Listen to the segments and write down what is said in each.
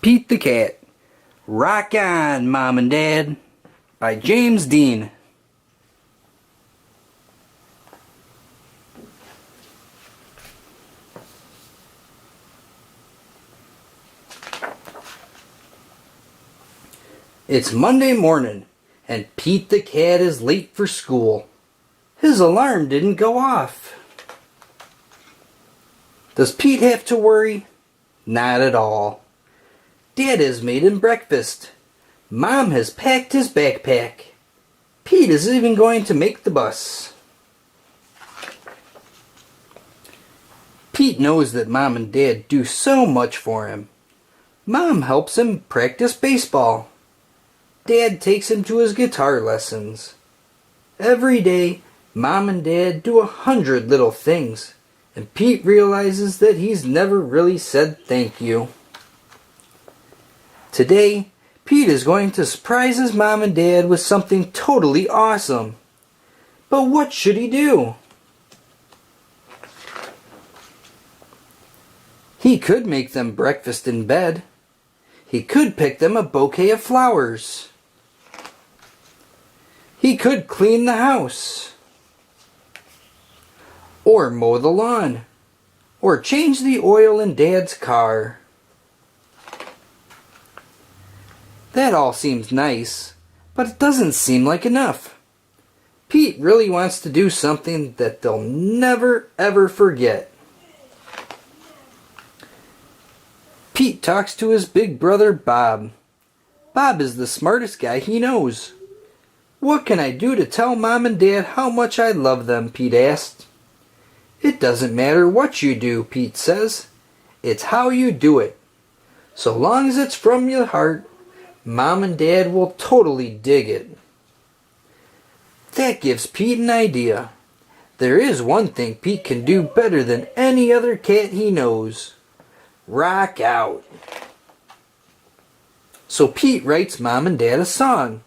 Pete the Cat. Rock on, Mom and Dad, by James Dean. It's Monday morning, and Pete the Cat is late for school. His alarm didn't go off. Does Pete have to worry? Not at all. Dad has made him breakfast. Mom has packed his backpack. Pete is even going to make the bus. Pete knows that Mom and Dad do so much for him. Mom helps him practice baseball. Dad takes him to his guitar lessons. Every day, Mom and Dad do 100 little things, and Pete realizes that he's never really said thank you. Today, Pete is going to surprise his Mom and Dad with something totally awesome. But what should he do? He could make them breakfast in bed. He could pick them a bouquet of flowers. He could clean the house, or mow the lawn, or change the oil in Dad's car. That all seems nice, but it doesn't seem like enough. Pete really wants to do something that they'll never ever forget. Pete talks to his big brother Bob. Bob is the smartest guy he knows. "What can I do to tell Mom and Dad how much I love them?" Pete asked. "It doesn't matter what you do," Pete says. "It's how you do it. So long as it's from your heart, Mom and Dad will totally dig it." That gives Pete an idea. There is one thing Pete can do better than any other cat he knows. Rock out. So Pete writes Mom and Dad a song.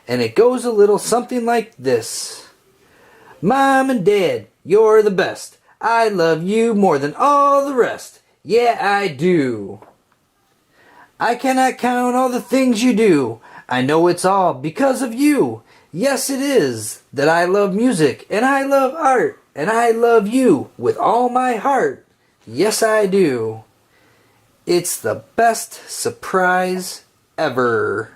And it goes a little something like this. "Mom and Dad, you're the best. I love you more than all the rest. Yeah, I do. I cannot count all the things you do. I know it's all because of you. Yes, it is that I love music, and I love art, and I love you with all my heart. Yes, I do. It's the best surprise ever."